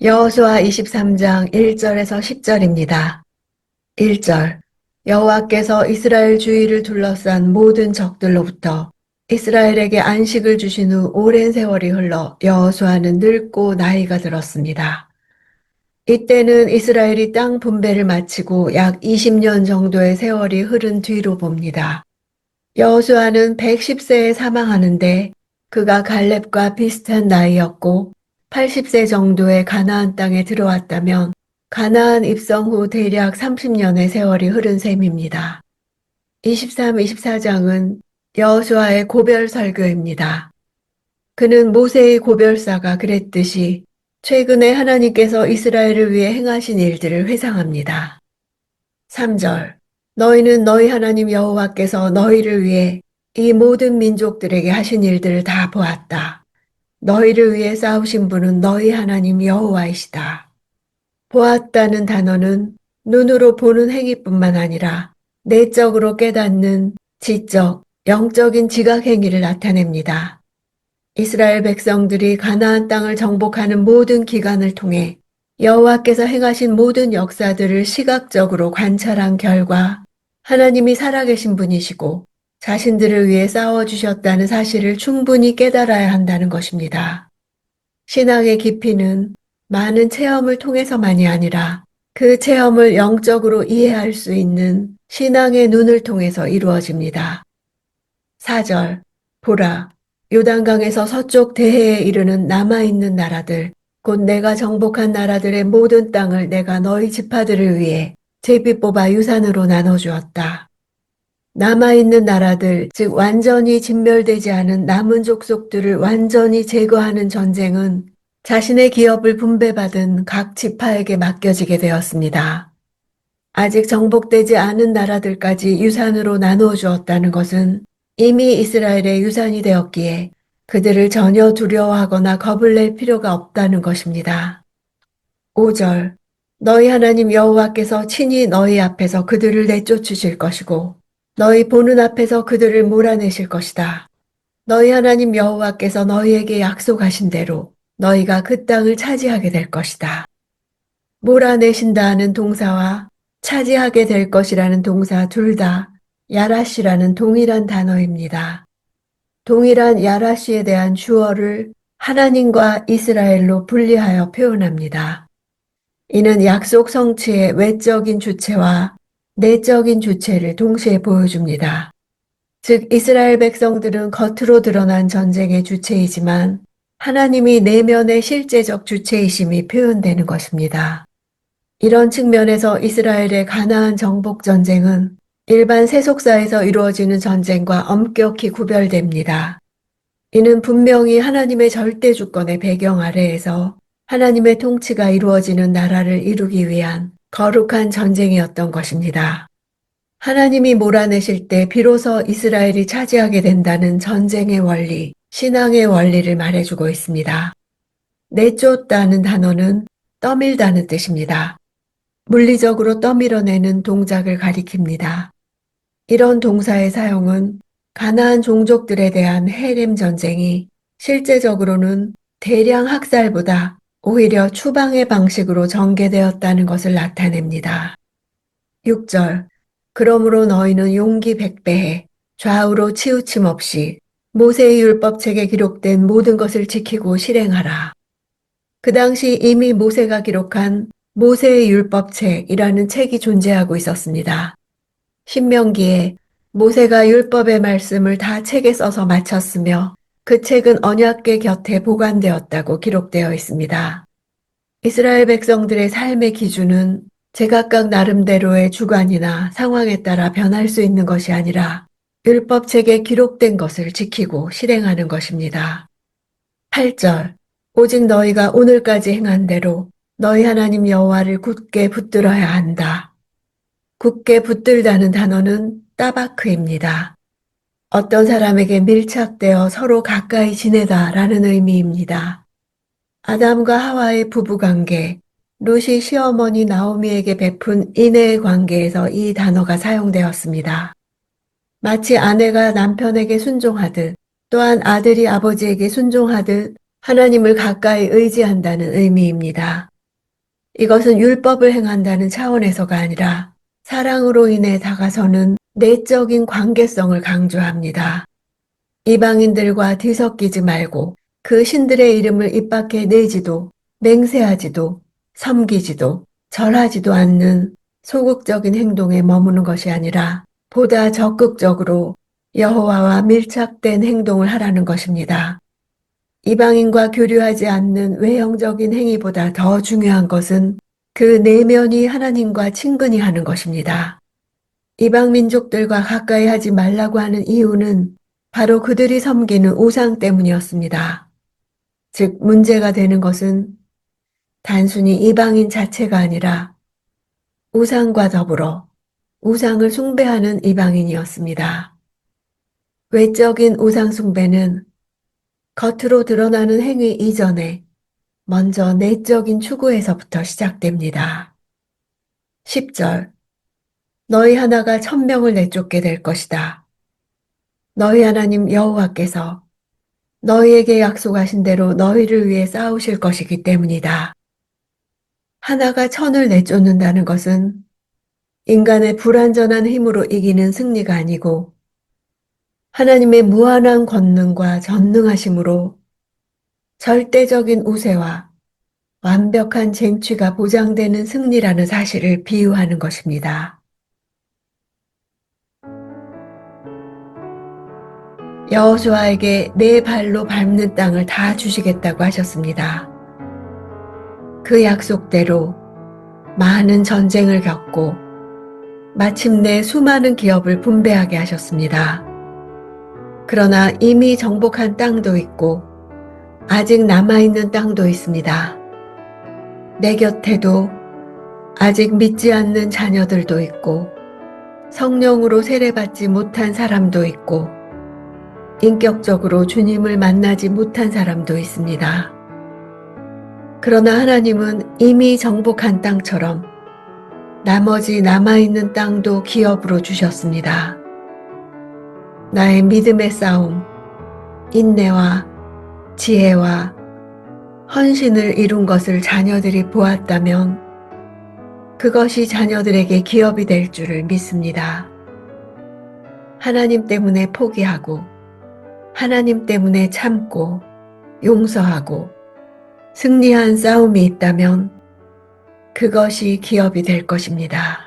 여호수아 23장 1절에서 10절입니다. 1절. 여호와께서 이스라엘 주위를 둘러싼 모든 적들로부터 이스라엘에게 안식을 주신 후 오랜 세월이 흘러 여호수아는 늙고 나이가 들었습니다. 이때는 이스라엘이 땅 분배를 마치고 약 20년 정도의 세월이 흐른 뒤로 봅니다. 여호수아는 110세에 사망하는데 그가 갈렙과 비슷한 나이였고 80세 정도의 가나안 땅에 들어왔다면 가나안 입성 후 대략 30년의 세월이 흐른 셈입니다. 23, 24장은 여호수아의 고별 설교입니다. 그는 모세의 고별사가 그랬듯이 최근에 하나님께서 이스라엘을 위해 행하신 일들을 회상합니다. 3절. 너희는 너희 하나님 여호와께서 너희를 위해 이 모든 민족들에게 하신 일들을 다 보았다. 너희를 위해 싸우신 분은 너희 하나님 여호와이시다. 보았다는 단어는 눈으로 보는 행위뿐만 아니라 내적으로 깨닫는 지적, 영적인 지각 행위를 나타냅니다. 이스라엘 백성들이 가나안 땅을 정복하는 모든 기간을 통해 여호와께서 행하신 모든 역사들을 시각적으로 관찰한 결과 하나님이 살아계신 분이시고 자신들을 위해 싸워주셨다는 사실을 충분히 깨달아야 한다는 것입니다. 신앙의 깊이는 많은 체험을 통해서만이 아니라 그 체험을 영적으로 이해할 수 있는 신앙의 눈을 통해서 이루어집니다. 4절. 보라, 요단강에서 서쪽 대해에 이르는 남아있는 나라들, 곧 내가 정복한 나라들의 모든 땅을 내가 너희 지파들을 위해 제비 뽑아 유산으로 나눠주었다. 남아있는 나라들, 즉 완전히 진멸되지 않은 남은 족속들을 완전히 제거하는 전쟁은 자신의 기업을 분배받은 각 지파에게 맡겨지게 되었습니다. 아직 정복되지 않은 나라들까지 유산으로 나누어 주었다는 것은 이미 이스라엘의 유산이 되었기에 그들을 전혀 두려워하거나 겁을 낼 필요가 없다는 것입니다. 5절. 너희 하나님 여호와께서 친히 너희 앞에서 그들을 내쫓으실 것이고 너희 보는 앞에서 그들을 몰아내실 것이다. 너희 하나님 여호와께서 너희에게 약속하신 대로 너희가 그 땅을 차지하게 될 것이다. 몰아내신다는 동사와 차지하게 될 것이라는 동사 둘 다 야라시라는 동일한 단어입니다. 동일한 야라시에 대한 주어를 하나님과 이스라엘로 분리하여 표현합니다. 이는 약속 성취의 외적인 주체와 내적인 주체를 동시에 보여줍니다. 즉 이스라엘 백성들은 겉으로 드러난 전쟁의 주체이지만 하나님이 내면의 실제적 주체이심이 표현되는 것입니다. 이런 측면에서 이스라엘의 가나안 정복 전쟁은 일반 세속사에서 이루어지는 전쟁과 엄격히 구별됩니다. 이는 분명히 하나님의 절대 주권의 배경 아래에서 하나님의 통치가 이루어지는 나라를 이루기 위한 거룩한 전쟁이었던 것입니다. 하나님이 몰아내실 때 비로소 이스라엘이 차지하게 된다는 전쟁의 원리, 신앙의 원리를 말해주고 있습니다. 내쫓다는 단어는 떠밀다는 뜻입니다. 물리적으로 떠밀어내는 동작을 가리킵니다. 이런 동사의 사용은 가나안 종족들에 대한 헤렘 전쟁이 실제적으로는 대량 학살보다 오히려 추방의 방식으로 전개되었다는 것을 나타냅니다. 6절. 그러므로 너희는 용기 백배해 좌우로 치우침 없이 모세의 율법책에 기록된 모든 것을 지키고 실행하라. 그 당시 이미 모세가 기록한 모세의 율법책이라는 책이 존재하고 있었습니다. 신명기에 모세가 율법의 말씀을 다 책에 써서 마쳤으며 그 책은 언약궤 곁에 보관되었다고 기록되어 있습니다. 이스라엘 백성들의 삶의 기준은 제각각 나름대로의 주관이나 상황에 따라 변할 수 있는 것이 아니라 율법책에 기록된 것을 지키고 실행하는 것입니다. 8절. 오직 너희가 오늘까지 행한 대로 너희 하나님 여호와를 굳게 붙들어야 한다. 굳게 붙들다는 단어는 따바크입니다. 어떤 사람에게 밀착되어 서로 가까이 지내다라는 의미입니다. 아담과 하와의 부부관계, 룻이 시어머니 나오미에게 베푼 인애의 관계에서 이 단어가 사용되었습니다. 마치 아내가 남편에게 순종하듯 또한 아들이 아버지에게 순종하듯 하나님을 가까이 의지한다는 의미입니다. 이것은 율법을 행한다는 차원에서가 아니라 사랑으로 인해 다가서는 내적인 관계성을 강조합니다. 이방인들과 뒤섞이지 말고 그 신들의 이름을 입 밖에 내지도 맹세하지도 섬기지도 절하지도 않는 소극적인 행동에 머무는 것이 아니라 보다 적극적으로 여호와와 밀착된 행동을 하라는 것입니다. 이방인과 교류하지 않는 외형적인 행위보다 더 중요한 것은 그 내면이 하나님과 친근히 하는 것입니다. 이방 민족들과 가까이 하지 말라고 하는 이유는 바로 그들이 섬기는 우상 때문이었습니다. 즉, 문제가 되는 것은 단순히 이방인 자체가 아니라 우상과 더불어 우상을 숭배하는 이방인이었습니다. 외적인 우상 숭배는 겉으로 드러나는 행위 이전에 먼저 내적인 추구에서부터 시작됩니다. 10절 너희 하나가 1000명을 내쫓게 될 것이다. 너희 하나님 여호와께서 너희에게 약속하신 대로 너희를 위해 싸우실 것이기 때문이다. 하나가 1000을 내쫓는다는 것은 인간의 불완전한 힘으로 이기는 승리가 아니고 하나님의 무한한 권능과 전능하심으로 절대적인 우세와 완벽한 쟁취가 보장되는 승리라는 사실을 비유하는 것입니다. 여호수아에게 내 발로 밟는 땅을 다 주시겠다고 하셨습니다. 그 약속대로 많은 전쟁을 겪고 마침내 수많은 기업을 분배하게 하셨습니다. 그러나 이미 정복한 땅도 있고 아직 남아있는 땅도 있습니다. 내 곁에도 아직 믿지 않는 자녀들도 있고 성령으로 세례받지 못한 사람도 있고 인격적으로 주님을 만나지 못한 사람도 있습니다. 그러나 하나님은 이미 정복한 땅처럼 나머지 남아있는 땅도 기업으로 주셨습니다. 나의 믿음의 싸움, 인내와 지혜와 헌신을 이룬 것을 자녀들이 보았다면 그것이 자녀들에게 기업이 될 줄을 믿습니다. 하나님 때문에 포기하고 하나님 때문에 참고 용서하고 승리한 싸움이 있다면 그것이 기업이 될 것입니다.